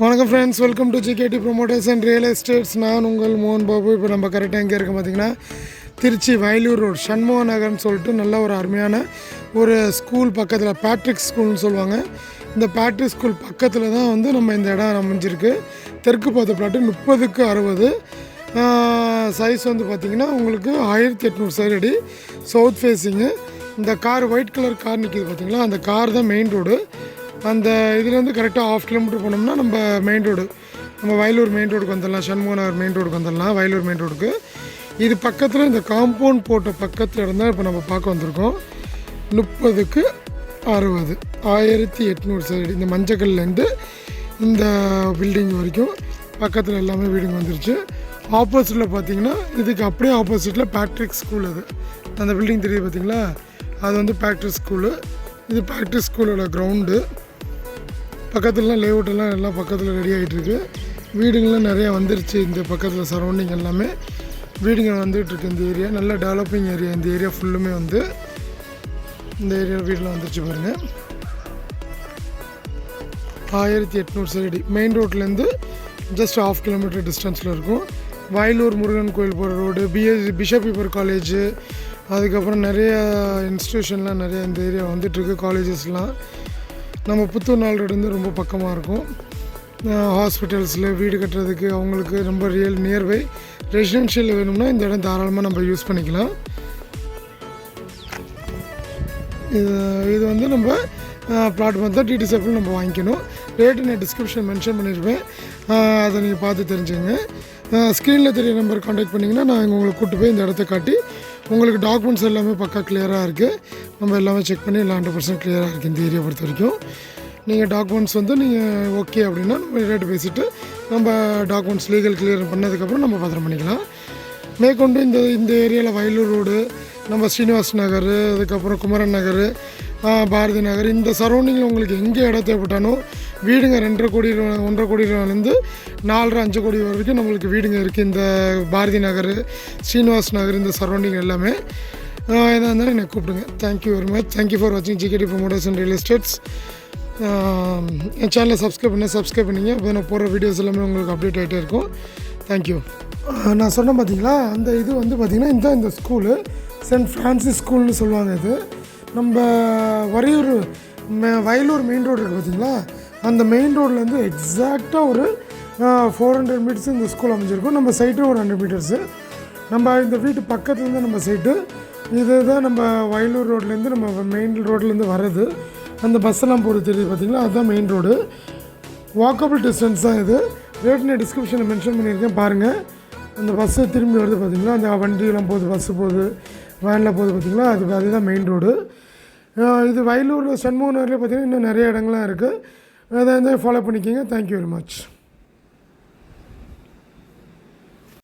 வணக்கம் friends, welcome to GKD promoters and real estates. நான் உங்கள் மோகன் பாபு. இப்போ நம்ம கரெக்டாக எங்கே இருக்கோம் பார்த்திங்கன்னா, திருச்சி வயலூர் ரோடு சண்முக நகர்னு சொல்லிட்டு நல்ல ஒரு அருமையான ஒரு ஸ்கூல் பக்கத்தில், பேட்ரிக் ஸ்கூல்னு சொல்லுவாங்க. இந்த பேட்ரிக் ஸ்கூல் பக்கத்தில் தான் வந்து நம்ம இந்த இடம் அமைஞ்சிருக்கு. தெற்கு பார்த்த பிளாட்டு 30க்கு 60. சைஸ் வந்து பார்த்திங்கன்னா உங்களுக்கு 1800 சதுரடி, சவுத் ஃபேஸிங்கு. இந்த கார் ஒயிட் கலர் கார் நிற்கிது பார்த்திங்களா, அந்த கார் தான் மெயின் ரோடு. அந்த இதுலேருந்து கரெக்டாக 1/2 கிலோமீட்டர் போனோம்னா நம்ம மெயின் ரோடு, நம்ம வயலூர் மெயின் ரோடுக்கு வந்துடலாம். சண்முக நகர் மெயின் ரோடுக்கு வந்துடலாம், வயலூர் மெயின் ரோடுக்கு. இது பக்கத்தில் இந்த காம்பவுண்ட் போட்ட பக்கத்தில் இருந்தால் இப்போ நம்ம பார்க்க வந்திருக்கோம். 30க்கு 60, 1800 சதுரடி. இந்த மஞ்சக்கல்லேருந்து இந்த பில்டிங் வரைக்கும் பக்கத்தில் எல்லாமே வீடுங்க வந்துருச்சு. ஆப்போசிட்டில் பார்த்தீங்கன்னா, இதுக்கு அப்படியே ஆப்போசிட்டில் பேட்ரிக் ஸ்கூல். அது அந்த பில்டிங் தெரியுது பார்த்தீங்களா, அது வந்து பேட்ரிக் ஸ்கூலு. இது பேட்ரிக் ஸ்கூலோட கிரவுண்டு. பக்கத்துலலாம் லேஅவுட்டெல்லாம் எல்லாம் பக்கத்தில் ரெடி ஆகிட்டுருக்கு. வீடுங்கள்லாம் நிறையா வந்துருச்சு. இந்த பக்கத்தில் சரௌண்டிங் எல்லாமே வீடுங்க வந்துகிட்ருக்கு. இந்த ஏரியா நல்ல டெவலப்பிங் ஏரியா. இந்த ஏரியா ஃபுல்லுமே வந்து இந்த ஏரியா வீடெலாம் வந்துருச்சு பாருங்கள். 1800 சதுரடி. மெயின் ரோட்லேருந்து ஜஸ்ட் 1/2 கிலோமீட்டர் டிஸ்டன்ஸில் இருக்கும். வயலூர் முருகன் கோயில் போகிற ரோடு, பிஷப் பீப்பர் காலேஜு, அதுக்கப்புறம் நிறைய இன்ஸ்டியூஷன்லாம் நிறைய இந்த ஏரியா வந்துட்டுருக்கு. காலேஜஸ்லாம் நம்ம புத்தூர் நாள் ரோடு வந்து ரொம்ப பக்கமாக இருக்கும். ஹாஸ்பிட்டல்ஸில் வீடு கட்டுறதுக்கு அவங்களுக்கு ரொம்ப நியர்பை. ரெசிடென்ஷியல் வேணும்னா இந்த இடம் தாராளமாக நம்ம யூஸ் பண்ணிக்கலாம். இது வந்து நம்ம பிளாட் பார்த்தா டிடி சர்க்கிள் நம்ம வாங்கிக்கணும். ரேட்டு நான் டிஸ்கிரிப்ஷன் மென்ஷன் பண்ணியிருப்பேன், அதை நீங்கள் பார்த்து தெரிஞ்சுங்க. ஸ்க்ரீனில் தெரிய நம்பர் காண்டாக்ட் பண்ணிங்கன்னா நான் உங்களுக்கு கூப்பிட்டு போய் இந்த இடத்த காட்டி உங்களுக்கு டாக்குமெண்ட்ஸ் எல்லாமே பக்கா கிளியராக இருக்குது. நம்ம எல்லாமே செக் பண்ணி எல்லாம் 100% கிளியராக இருக்குது இந்த ஏரியா பொறுத்த வரைக்கும். நீங்கள் டாக்குமெண்ட்ஸ் வந்து நீங்கள் ஓகே அப்படின்னா நம்ம ரேட்டு பேசிவிட்டு நம்ம டாக்குமெண்ட்ஸ் லீகல் கிளியர் பண்ணதுக்கப்புறம் நம்ம பத்திரம் பண்ணிக்கலாம். மேற்கொண்டு இந்த ஏரியாவில் வயலூர் ரோடு, நம்ம ஸ்ரீனிவாஸ் நகர், அதுக்கப்புறம் குமரன் நகர், பாரதி நகர், இந்த சரௌண்டிங்கில் உங்களுக்கு எங்கே இடம் தேவைப்பட்டாலும் வீடுங்க 2.5 கோடி 1.5 கோடி ரூபாலேருந்து 4.5 கோடி வரைக்கும் நம்மளுக்கு வீடுங்க இருக்குது. இந்த பாரதி நகர், ஸ்ரீனிவாஸ் நகர், இந்த சரௌண்டிங் எல்லாமே எதாக இருந்தாலும் என்னை கூப்பிடுங்க. Thank you very much. Thank you for வாட்சிங் GKD promoters and real estates. என் சேனலை சப்ஸ்கிரைப் பண்ணிங்க. அப்போ நான் போகிற வீடியோஸ் எல்லாமே உங்களுக்கு அப்டேட் ஆகிட்டே இருக்கும். தேங்க்யூ. நான் சொன்னேன் பார்த்தீங்களா, அந்த இது வந்து பார்த்திங்கன்னா இந்த ஸ்கூலு சென்ட் ஃப்ரான்சிஸ் ஸ்கூல்னு சொல்லுவாங்க. இது நம்ம வயலூர் மெயின் ரோடு இருக்குது பார்த்தீங்களா, அந்த மெயின் ரோட்லேருந்து எக்ஸாக்டாக ஒரு 400 மீட்டர்ஸ் இந்த ஸ்கூல் அமைஞ்சிருக்கும். நம்ம சைட்டு ஒரு 100 மீட்டர்ஸு. நம்ம இந்த வீட்டு பக்கத்துலேருந்து நம்ம சைட்டு இது தான். நம்ம வயலூர் ரோட்லேருந்து நம்ம மெயின் ரோட்லேருந்து வர்றது, அந்த பஸ்ஸெல்லாம் போகிறது தெரியுது பார்த்தீங்களா, அதுதான் மெயின் ரோடு. வாக்கபிள் டிஸ்டன்ஸ் தான் இது. ரேட் நான் டிஸ்கிரிப்ஷனில் மென்ஷன் பண்ணியிருக்கேன் பாருங்கள். அந்த பஸ்ஸு திரும்பி வருது பார்த்தீங்களா, அந்த வண்டியெல்லாம் போகுது, பஸ்ஸு போகுது, வேனில் போகுது பார்த்தீங்களா, அதுதான் மெயின் ரோடு. இது வயலூரில் சண்முக நகர்லேயே பார்த்திங்கன்னா இன்னும் நிறைய இடங்கள்லாம் இருக்குது. அதை வந்து ஃபாலோ பண்ணிக்கிங்க. Thank you very much.